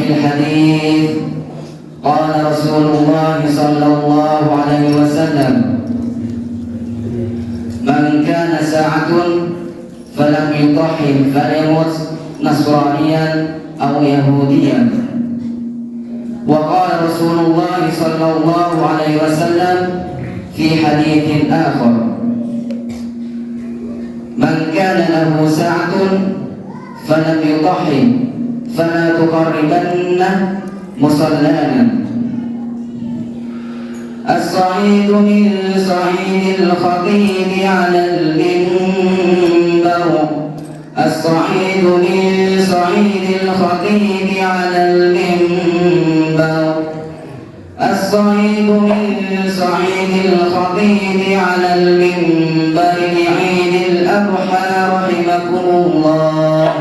الحديث قال رسول الله صلى الله عليه وسلم من كان ساعة فلم يضحي فليمت نصرانيا أو يهوديا. وقال رسول الله صلى الله عليه وسلم في حديث آخر من كان له ساعة فلم يضحي فلا تقربن مصلانا. الصعيد من صعيد الخطيب على المنبر الصعيد من صعيد الخطيب على المنبر الصعيد من صعيد الخطيب على المنبر لعيد الأضحى رحمكم الله.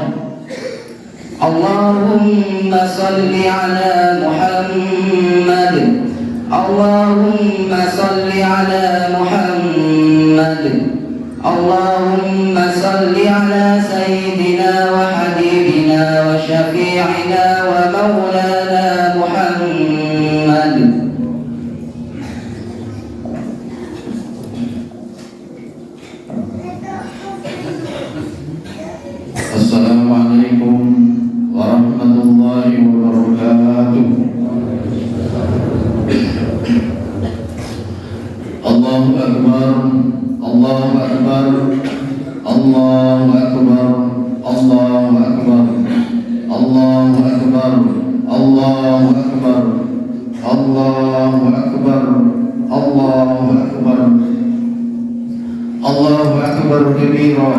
اللهم صل على محمد اللهم صل على محمد اللهم صل على سيدنا وحبيبنا وشفيعنا ومولانا محمد. Assalamualaikum warahmatullahi wabarakatuh. Allahu Akbar, Allahu Akbar, Allahu Akbar, Allahu Akbar, Allahu Akbar, Allahu Akbar, Allahu Akbar, Allahu Akbar, Allahu Akbar kabira,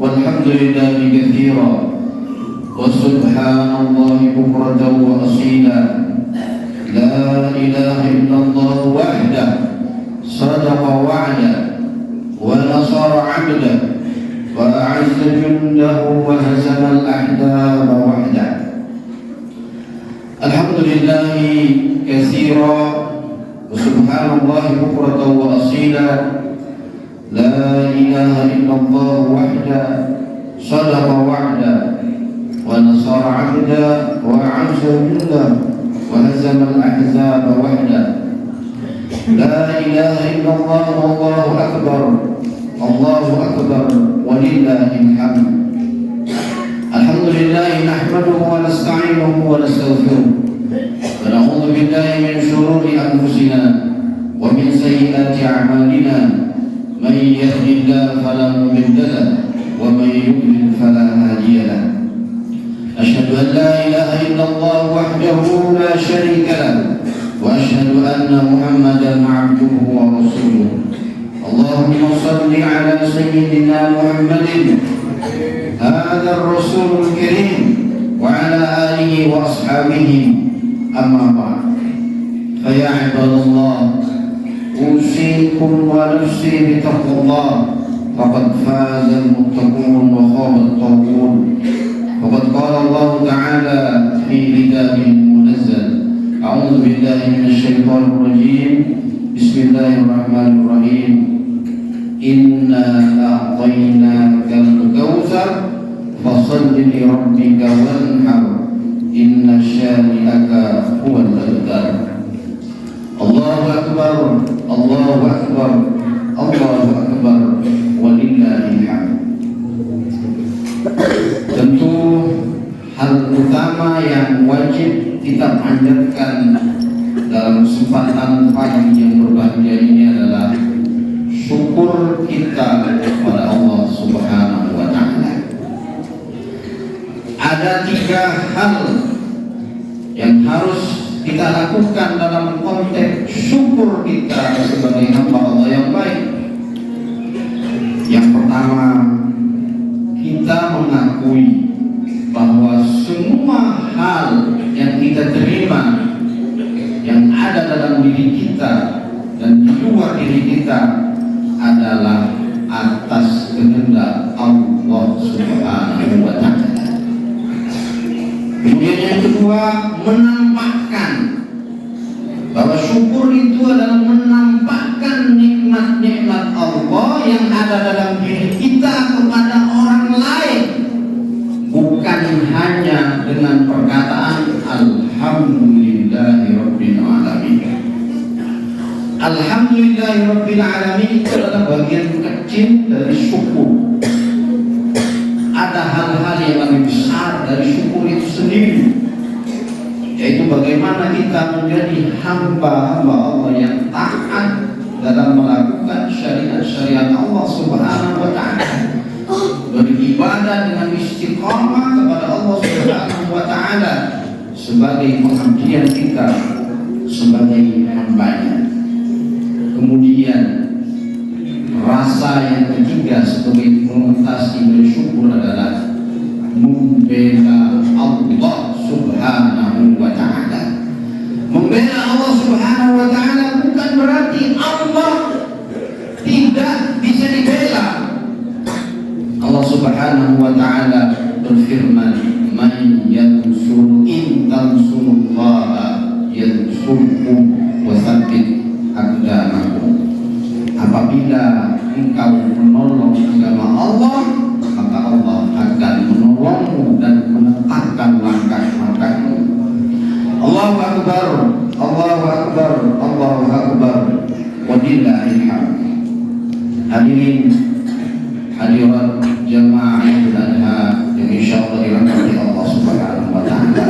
walhamdulillahi katsira, wa subhanallahi bukratan wa asila. La ilaha illallah wahdah sadaqa wa'da wa nasara 'abda wa a'azza jundahu wa hazama al-ahzaba wahda. Alhamdulillahi katsira wa subhanallahi bukratan wa asila. La ilaha illallah wahda sadaqa wa'da wa nasara 'abda wa a'azza jundahu wa hazama al-ahzaba wahda. La ilaha illallah wallahu akbar, Allahu akbar walillahil hamd. Alhamdulillah nahmaduhu wa nasta'inuhu wa nastaghfiruh wa na'udzu billahi min shururi anfusina wa min sayyiati a'malina. Man yahdihillahu fala mudilla lahu wa man yudlil fala hadiya lahu. Asyhadu an la ilaha illallah wahdahu la syarika lahu wa asyhadu anna Muhammadan 'abduhu wa rasuluh. Allahumma shalli ala sayyidina Muhammadin hadzal rasulul karim wa ala alihi wa ashabihi. Amma ba'd. Fa ya ibadallah, usikum wa nafsi bi taqwallah faqad faza al-muttaqun wa khaba at-taqun. Faqad qala Allah ta'ala fi kitabihil munazzal. A'udzu billahi minasy syaithanir rajim. Bismillahirrahmanirrahim. Inna a'tainakal kautsar fashalli li rabbika wanhar. Inna syani'aka huwal abtar. Allahu akbar, Allahu akbar, Allahu akbar walillahil hamd. Tentu hal utama yang wajib kita panjatkan dalam kesempatan pagi yang berbahagia ini adalah syukur kita kepada Allah Subhanahu wa ta'ala. Ada 3 hal yang harus kita lakukan dalam konteks syukur kita sebagai hamba Allah yang baik. Yang pertama, kita mengakui bahwa semua hal yang kita terima yang ada dalam diri kita dan di luar diri kita adalah atas kehendak Allah Subhanahu wa ta'ala. Kemudian yang kedua, menampakkan bahwa syukur itu adalah menampakkan nikmat-nikmat Allah yang ada dalam diri kita kepada orang lain, bukan hanya dengan perkataan Alhamdulillahirabbil alamin itu adalah bagian kecil dari syukur. Ada hal-hal yang lebih besar dari syukur itu sendiri, yaitu bagaimana kita menjadi hamba-hamba Allah yang taat dalam melakukan syariat-syariat Allah Subhanahu wa ta'ala, beribadah dengan istiqamah kepada Allah Subhanahu wa ta'ala sebagai pengabdian kita sebagai hambanya. Kemudian rasa yang ketiga sebagai pengatasi bersyukur adalah membela Allah Subhanahu wa ta'ala. Membela Allah Subhanahu wa ta'ala bukan berarti Allah tidak bisa dibela. Allah Subhanahu wa ta'ala berfirman, "Man yansuru in tansurullaha yansurkum wa tsabbit aqdamakum." Apabila engkau menolong agama Allah, maka Allah akan menolongmu dan menetapkan langkah-langkahmu. Allahu Akbar, Allahu Akbar, Allahu Akbar, wallillahil hamd. Hadirin hadirat jamaah Idul Adha yang insyaallah dirahmati Allah Subhanahu wa ta'ala.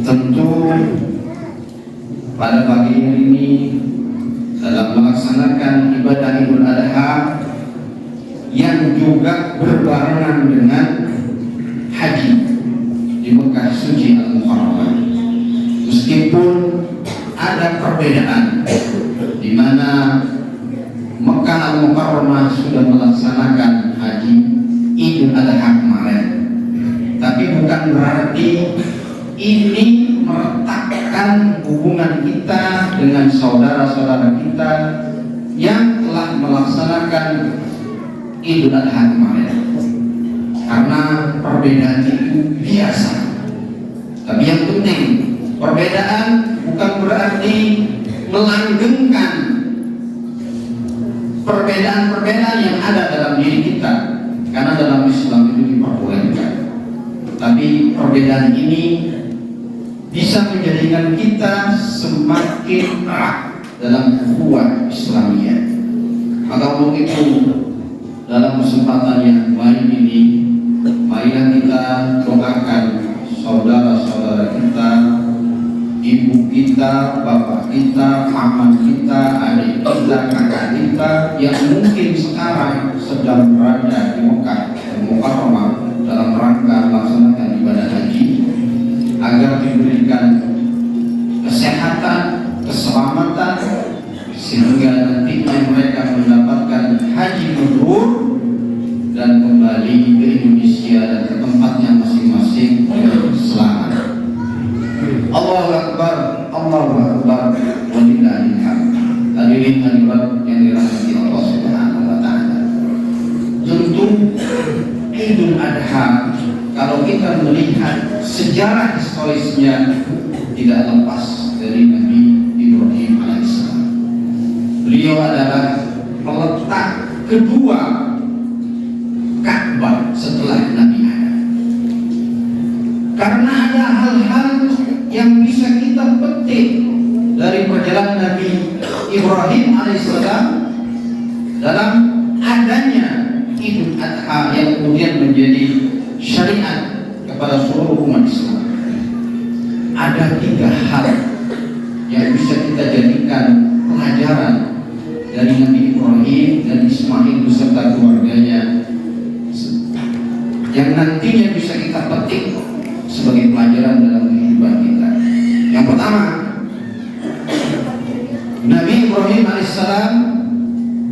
Tentu pada pagi hari ini dalam melaksanakan ibadah Idul Adha yang juga berbarengan dengan haji di Mekah Suci Al-Mukarramah, meskipun ada perbedaan di mana Mekah Al-Mukarramah sudah melaksanakan haji Idul Adha kemarin, tapi bukan berarti ini meretakkan hubungan kita dengan saudara-saudara kita yang telah melaksanakan Idul Adha kemarin, karena perbedaan itu biasa. Tapi yang penting, perbedaan bukan berarti melanggengkan perbedaan-perbedaan yang ada dalam diri kita, karena dalam Islam itu diperbolehkan. Tapi perbedaan ini bisa menjadikan kita semakin erat dalam ukhuwah Islamiyah. Maka untuk itu, dalam kesempatan yang baik ini, marilah kita doakan saudara-saudara kita, ibu kita, bapak kita, paman kita, adik kita, kakak kita yang mungkin sekarang sedang berada di Mekah Al-Mukarramah dalam rangka melaksanakan ibadah haji, agar diberikan kesehatan, keselamatan, sehingga nantinya mereka mendapatkan haji mabrur dan kembali ke Indonesia dan ke tempatnya masing-masing dengan selamat. Allahu Akbar, Allahu Akbar, wallillahil hamd. Hadirin hadirat yang dirahmati Allah Subhanahu wa ta'ala. Tentu Idul Adha, kalau kita melihat sejarah historisnya, tidak lepas dari Nabi Ibrahim alaihissalam. Beliau adalah peletak kedua Ka'bah setelah Nabi Adam. Karena ada hal-hal yang bisa kita petik dari perjalanan Nabi Ibrahim alaihissalam dalam adanya Idul Adha yang kemudian menjadi syariat kepada seluruh umat Islam. Ada 3 hal yang bisa kita jadikan pelajaran dari Nabi Ibrahim dan Ismail beserta keluarganya, yang nantinya bisa kita petik sebagai pelajaran dalam kehidupan kita. Yang pertama, Nabi Ibrahim alaihissalam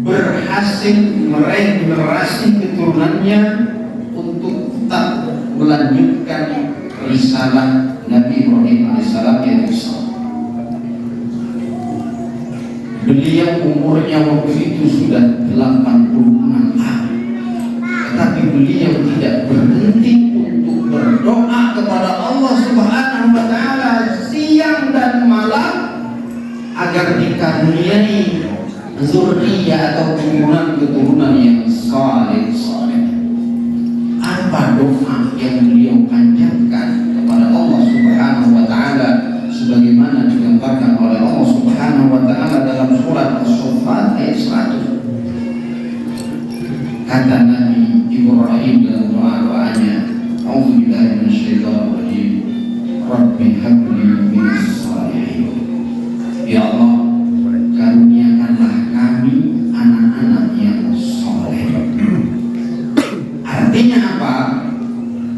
berhasil meraih generasi keturunannya untuk tetap melanjutkan risalah Nabi Ibrahim alaihissalam yang besar. Beliau umurnya waktu itu sudah 86 tahun, tetapi beliau tidak berhenti untuk berdoa kepada Allah Subhanahu wa ta'ala siang dan malam agar dikaruniai zuriyah atau keturunan yang saleh. Apa doa yang beliau panjatkan kepada Allah Subhanahu wa ta'ala sebagaimana digambarkan oleh Allah Subhanahu wa ta'ala kata Nabi Ibrahim dalam doa-doanya, A'udzubillahi minasyaitonirrajim, Rabbi habli minas shalihin. Ya Allah, karuniakanlah kami anak-anak yang soleh. Artinya apa?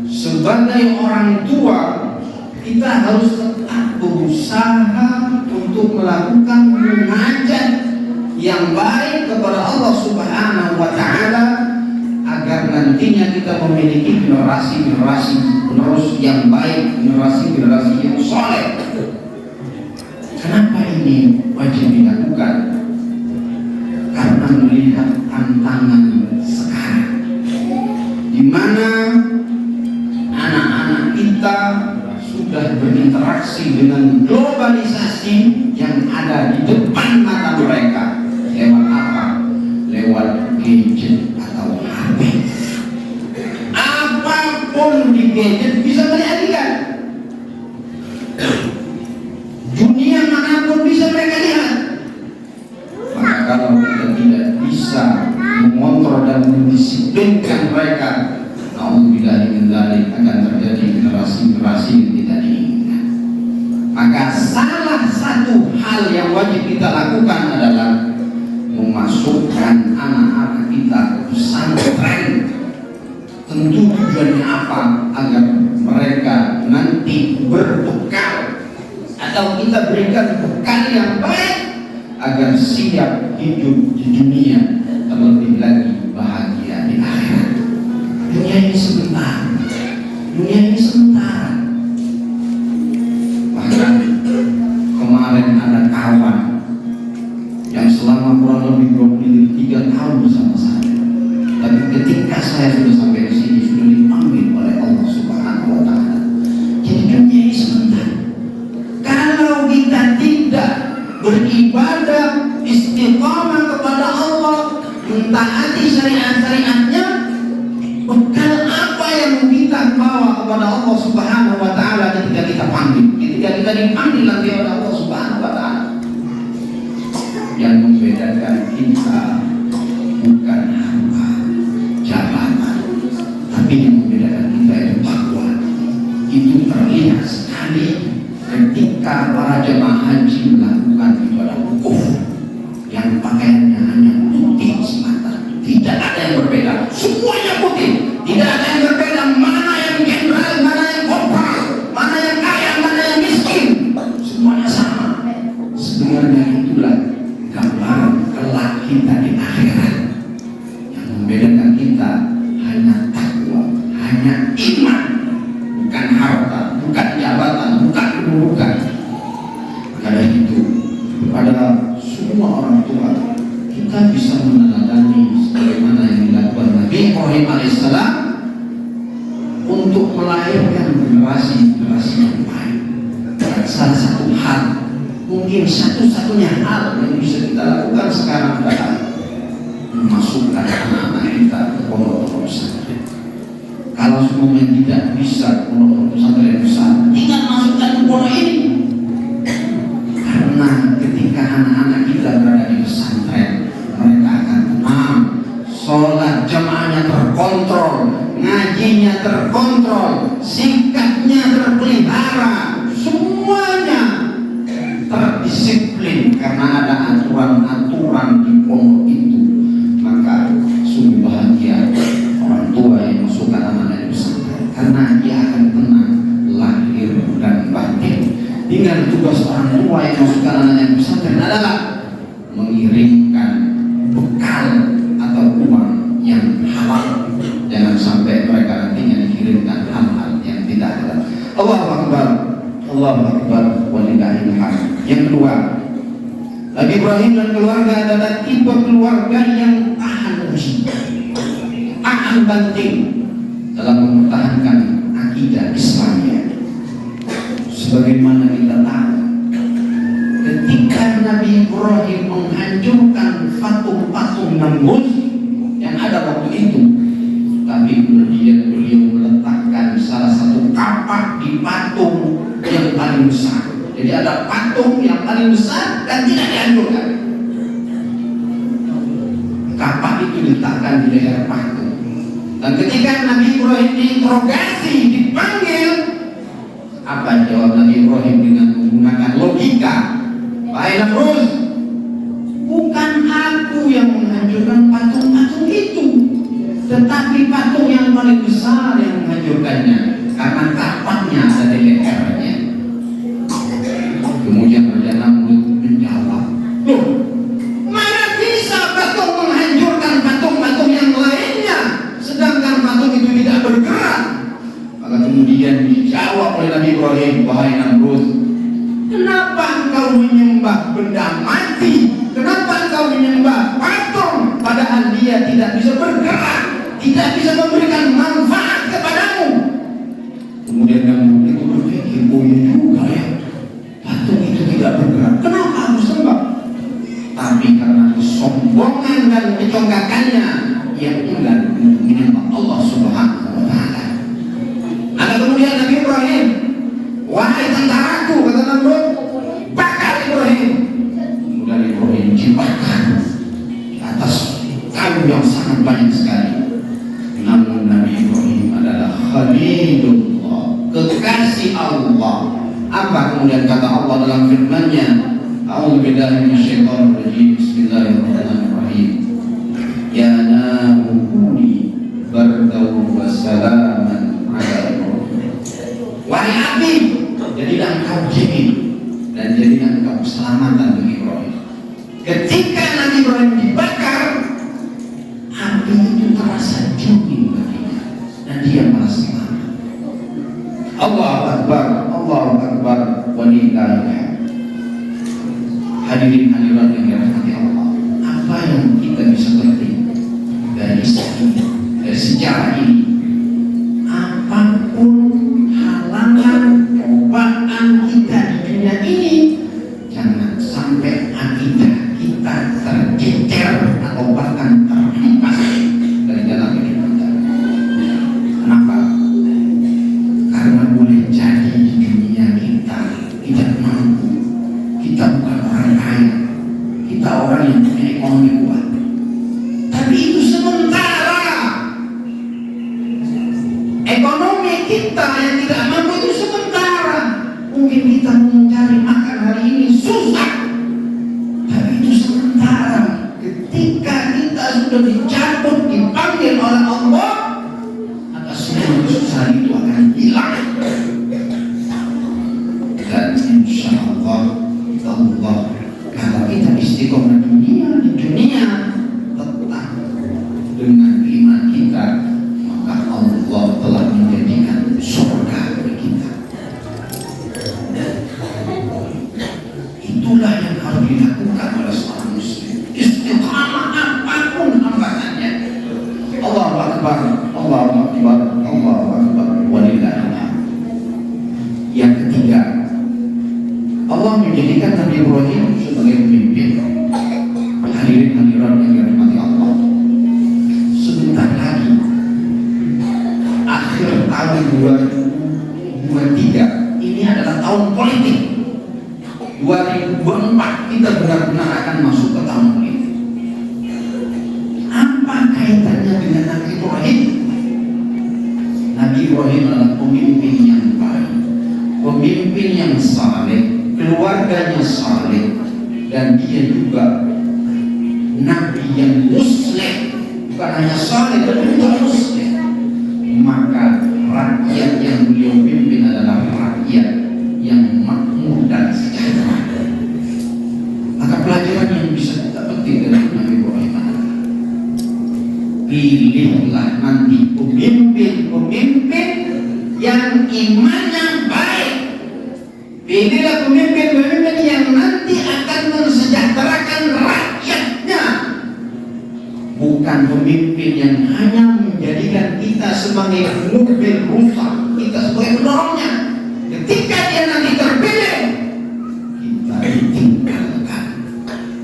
Sebagai orang tua, kita harus tetap berusaha untuk melakukan munajat yang baik kepada Allah Subhanahu wa Ta'ala, agar nantinya kita memiliki generasi-generasi penerus yang baik, generasi-generasi yang soleh. Kenapa ini wajib dilakukan? Karena melihat tantangan sekarang, di mana anak-anak kita sudah berinteraksi dengan globalisasi yang ada di depan mata mereka. Lewat apa? Lewat gadget atau HP. Apapun di gadget bisa mereka lihat. Dunia manapun bisa mereka lihat. Maka kalau kita tidak bisa mengontrol dan mendisiplinkan mereka, nauzubillahi min dzalik, akan terjadi generasi-generasi yang tidak diinginkan. Maka salah satu hal yang wajib kita lakukan adalah memasukkan anak-anak kita ke pesantren. Tentu tujuannya apa? Agar mereka nanti berbekal, atau kita berikan bekal yang baik agar siap hidup di dunia, terlebih lagi bahagia di akhirat. Dunia ini sebentar, dunia ini sementara. Bahkan kemarin ada kawan yang selama kurang lebih 23 tahun bersama saya, tapi ketika saya sudah sampai di sini sudah dipanggil oleh Allah Subhanahu wa Ta'ala. Jadi dunia ini sebentar. Kalau kita tidak beribadah istiqamah kepada Allah, mentaati syariat-syariatnya, bekal apa yang kita bawa kepada Allah Subhanahu wa Ta'ala ketika kita panggil, ketika kita dipanggil nanti oleh Allah Subhanahu wa Ta'ala? Yang membedakan kita bukan harta, jabatan, tapi yang membedakan kita itu takwa. Itu terlihat sekali ketika para jemaah haji melakukan ibadah wukuf yang pakaiannya hanya putih semata, tidak ada yang berbeda, semuanya putih, tidak ada yang berbeda, mana yang jenderal, mana yang kopral, mana yang kaya, mana yang miskin, semuanya sama. Sebenarnya itulah gambaran kelak kita di akhirat. Yang membedakan kita hanya takwa, hanya iman, bukan harta, bukan jabatan, bukan kedudukan. Karena itu, kepada semua orang tua, kita bisa meneladani sebagaimana yang dilakukan Nabi Ibrahim alaihissalam untuk melahirkan generasi-generasi yang baik. Dan salah satu hal, mungkin satu-satunya hal yang bisa kita lakukan sekarang adalah memasukkan anak-anak kita ke pondok pesantren. Kalau semuanya tidak bisa pondok pesantren besar, tinggal masukkan ke pondok ini. Karena ketika anak-anak kita berada di pesantren, mereka akan tenang, sholat jamaahnya terkontrol, ngajinya terkontrol, sikapnya terpelihara, semuanya terdisiplin karena ada aturan-aturan di pondok itu. Maka sungguh bahagia orang tua yang masukkan anak-anak di pesantren, karena dia akan tenang lahir dan batin. Tinggal tugas orang tua yang masukkan anak-anak di pesantren adalah mengirimkan bekal atau uang yang halal. Jangan sampai mereka nantinya dikirimkan hal-hal yang tidak halal. Allahu Akbar, Allahu Akbar, walillahil hamd. Yang kedua, Nabi Ibrahim dan keluarga adalah tipe keluarga yang tahan uji, tahan banting dalam mempertahankan akidah Islamnya. Sebagaimana kita tahu, ketika Nabi Ibrahim menghancurkan patung-patung Namrud yang ada waktu itu, tapi kemudian beliau meletakkan salah satu kapak di patung yang paling besar. Jadi ada patung yang paling besar dan tidak dihancurkan. Kapak itu diletakkan ditempelkan di leher patung. Dan ketika Nabi Ibrahim diinterogasi, dipanggil, apa jawab Nabi Ibrahim dengan menggunakan logika? Wahai Namrud, bukan aku yang menghancurkan patung-patung itu, tetapi patung yang paling besar yang menghancurkannya, karena kapaknya ada di lehernya. Kemudian Raja Namrud menjawab, loh, mana bisa patung menghancurkan patung-patung yang lainnya, sedangkan patung itu tidak bergerak? Maka kemudian dijawab oleh Nabi Ibrahim, wahai Namrud, kenapa engkau menyembah benda mati? Kenapa engkau menyembah patung padahal dia tidak bisa bergerak, tidak bisa memberikan manfaat kepadamu? Kemudian Namrud itu berpikir, oh iya juga ya, patung itu tidak bergerak, kenapa aku sembah? Tapi karena kesombongan dan kecongkakannya, ia enggan untuk menyembah Allah Subhanahu wa Ta'ala. Maka kemudian Nabi Ibrahim, wahai tentaraku, kata Namrud, bakar Ibrahim. Kemudian Ibrahim dibakar di atas kayu yang sangat banyak sekali. Namun Nabi Ibrahim adalah Khalilullah, kekasih Allah. Apa kemudian kata Allah dalam firman-Nya? A'udzubillahi minasyaitonir rajim. Bismillahirrahmanirrahim. Ya naru kuni bardan wa salaman ala Ibrahim. Wahai api, jadilah engkau dingin dan jadilah engkau keselamatan bagi Ibrahim. Ketika Nabi Ibrahim dibakar, api itu terasa dingin baginya dan dia merasa selamat. Allahu Akbar, Allahu Akbar, walillahil hamd. Hadirin hadirat yang dirahmati Allah, apa yang kita bisa petik dari sejarah ini? Apapun halangan cobaan kita di dunia ini, jangan sampai akidah kita tercecer atau bahkan terhempas dari jalan hidup kita. Kenapa? Karena boleh jadi di dunia kita tidak mampu, kita bukan orang kaya, kita orang yang punya ekonomi kuat, tapi itu sementara. Ekonomi kita yang tidak mampu itu sementara. Mungkin kita mencari makan hari ini susah, tapi itu sementara. Ketika kita sudah dicabut, dipanggil oleh Allah, maka semua kesusahan itu akan hilang. Dan insya Allah, kalau kita istiqomah di dunia tetap dengan iman kita, maka Allah telah menjadikan surga bagi kita. Itulah yang harus dilakukan oleh seorang muslim. Istiqamah apapun hambatannya. Allahu Akbar, Allahu Akbar, Allahu Akbar, walillahil hamd. Yang ketiga, Allah menjadikan Nabi Ibrahim sebagai pemimpin. Hadirin hadirat yang dirahmati Allah, sebentar lagi akhir tahun 2023 ini adalah tahun politik. 2024 kita benar-benar akan masuk ke tahun politik. Apa kaitannya dengan Nabi Ibrahim? Nabi Ibrahim adalah pemimpin yang baik, pemimpin yang saleh, keluarganya saleh, dan dia juga Nabi yang muslim, bukan hanya saleh tapi juga muslim. Maka rakyat yang beliau pimpin adalah rakyat yang makmur dan sejahtera. Maka pelajaran yang bisa kita petik dari Nabi Ibrahim adalah pilihlah nanti pemimpin-pemimpin yang imannya baik. Pilihlah pemimpin-pemimpin yang nanti akan mensejahterakan rakyatnya, bukan pemimpin yang hanya menjadikan kita sebagai mobil rusak, kita sebagai pendorongnya. Ketika dia nanti terpilih, kita ditinggalkan,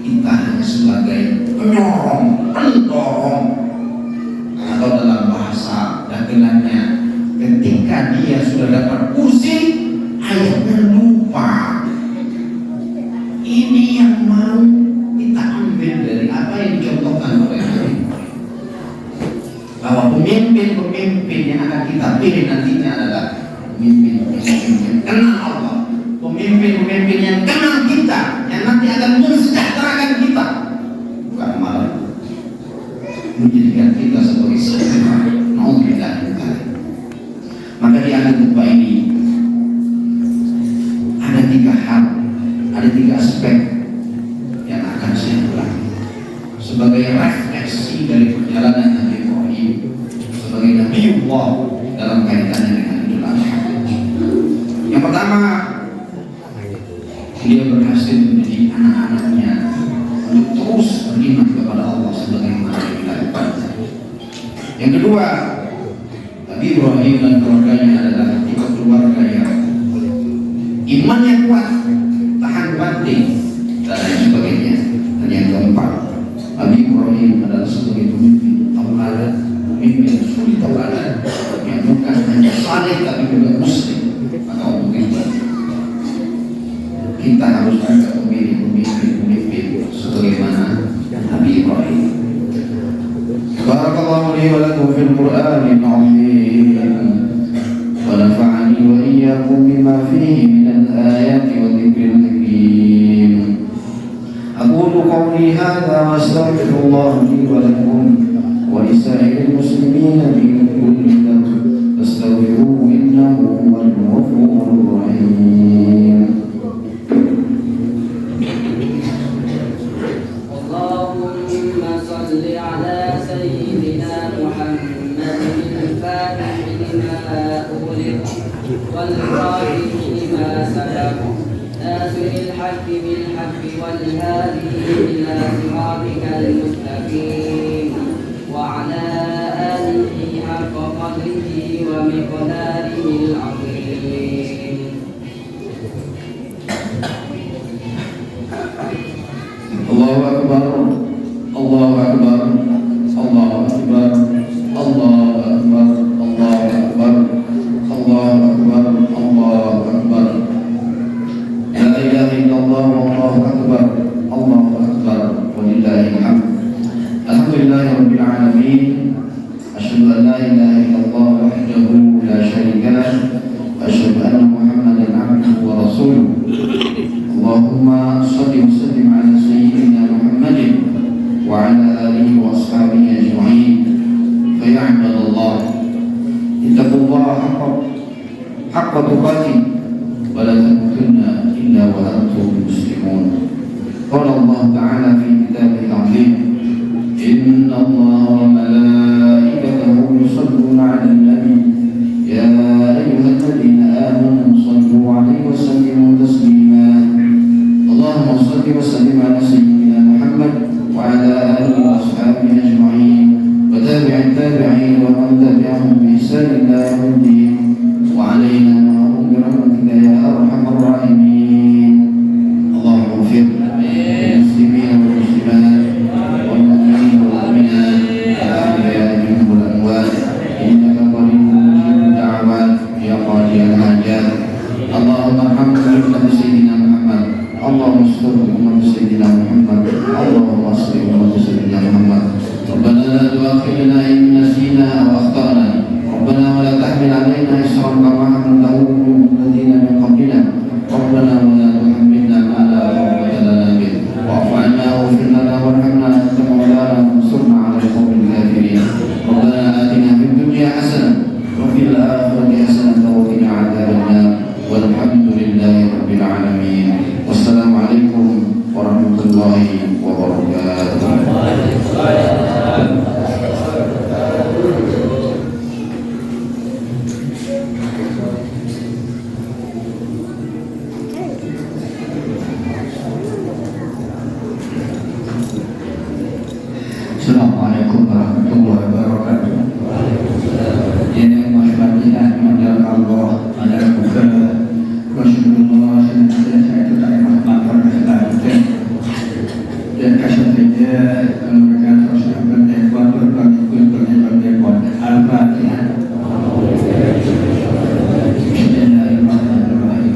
kita hanya sebagai pendorong, atau dalam bahasa dagelannya, ketika dia sudah dapat kursi, ayatnya lupa. Ini yang mau kita ambil dari apa yang dicontohkan oleh Nabi. bahwa pemimpin yang akan kita pilih nantinya adalah pemimpin yang kenal Allah, pemimpin yang kenal kita, yang nanti akan mensejahterakan kita, bukan malah menjadikan kita sebagai sesama. Maka di akhir khutbah ini ada 3 hal, ada 3 aspek yang akan saya ulangi sebagai refleksi dari perjalanan Nabi Ibrahim sebagai Nabiullah dalam kaitannya dengan Idul Adha. Yang pertama, dia berhasil mendidik anak-anaknya untuk terus beriman kepada Allah sebagaimana yang dilakukannya. Yang kedua, Nabi Ibrahim dan keluarganya adalah tipe keluarga yang imannya kuat, tahan banting, dan lain sebagainya. Dan yang keempat, Nabi Ibrahim adalah sebagai pemimpin tauladan, pemimpin suri tauladan yang bukan hanya saleh tapi juga muslim. Maka untuk itu kita harus juga memilih pemimpin sebagaimana Nabi Ibrahim. Barakallahu li wa lakum fil Qur'anil 'azim wa nafa'ani wa iyyakum bima fihi minal ayati wa dzikril hakim. Aqulu qawli hadza wa astaghfirullah li wa lakum wa lisa'iril muslimin min kulli dhanbin fastaghfiruhu innahu huwal ghafurur rahim. والخاتم لما سبق ناصر الحق بالحق والهادي إلى صراطك المستقيم وعلى آله حق قدره ومقداره العظيم. الله أكبر الله أكبر الله أكبر الله أكبر الله أكبر الله أكبر الله أكبر لا إله إلا الله والله أكبر الله أكبر ولله الحمد. الحمد لله رب العالمين. أشهد أن لا إله إلا الله وحده لا شريك له وأشهد أن محمدا عبده ورسوله. اللهم صل وسلم على سيدنا محمد وعلى آله وأصحابه أجمعين. فيا عباد الله اتقوا الله حق تقاته ولا تموتن إلا وأنتم مسلمون. قال الله تعالى في كتابه العظيم إن الله وملائكته يصلون على النبي يا أيها الذين آمنوا صلوا عليه وسلموا تسليما. اللهم صل وسلم على سيدنا محمد وعلى آله وأصحابه أجمعين وتابع التابعين ومن تبعهم بإحسان إلى يوم الدين وعلينا معهم برحمتك يا أرحم الراحمين. اللهم اغفر للمسلمين والمسلمات والمؤمنين والمؤمنات الأحياء منهم والأموات إنك قريب مجيب الدعوات يا قاضي الحاجات. اللهم ارحم أمة سيدنا محمد. اللهم استر أمة سيدنا محمد. اللهم اصلح أمة سيدنا محمد. ربنا لا تؤاخذنا إن نسينا أو أخطأنا. ربنا ولا تحمل علينا إصرا كما حملته الذين من قبلنا. ربنا ولا تحملنا ما لا طاقة لنا به واعف عنا واغفر لنا وارحمنا أنت مولانا وانصرنا على القوم الكافرين. ربنا آتنا في الدنيا حسنة وفي الآخرة حسنة وقنا عذاب النار والحمد لله رب العالمين. والسلام عليكم ورحمة الله وبركاته. Assalamualaikum warahmatullahi wabarakatuh. Ini masyarakat mandal Allah mandal buka Rasulullah saya itu tak maklum dan kasih saja mereka terus berdebat berdebat Al-Fatihah. Bismillahirrahmanirrahim.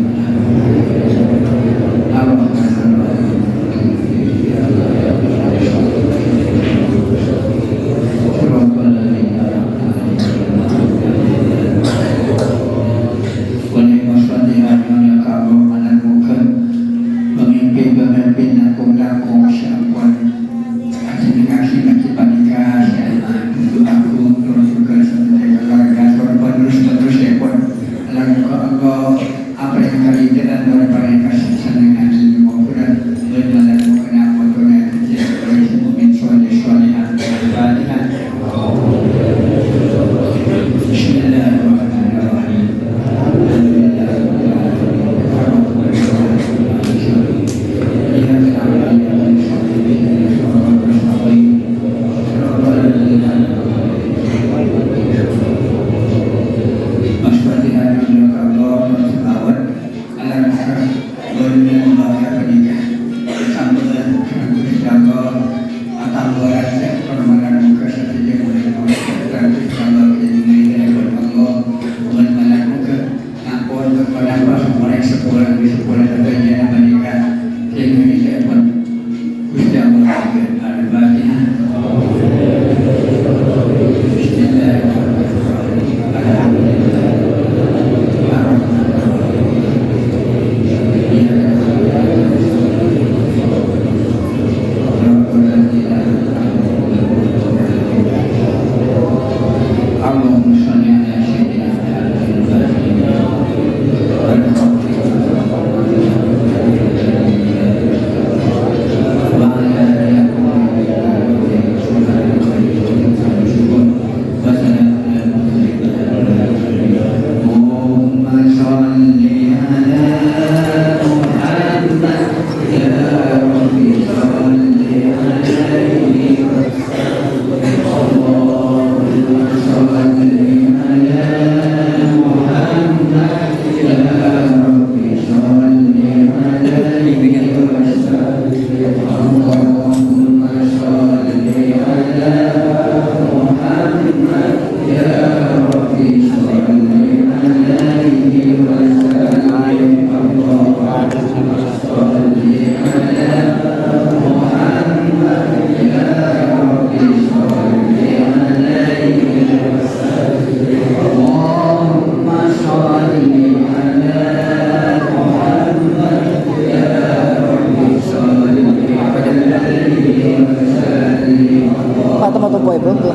boy belum tuh.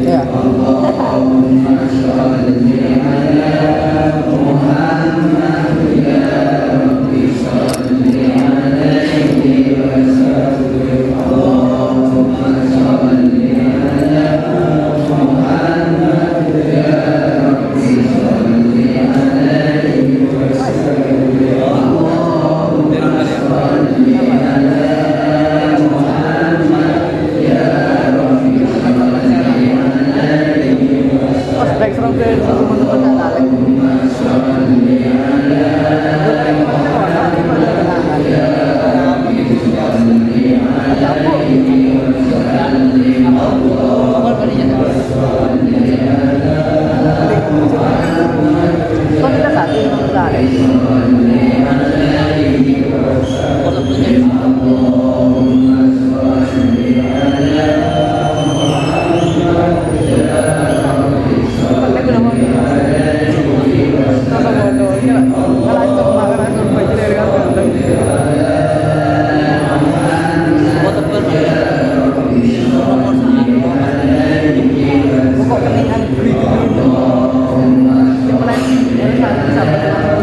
Ya. Pokok keningan. Yang lain sampai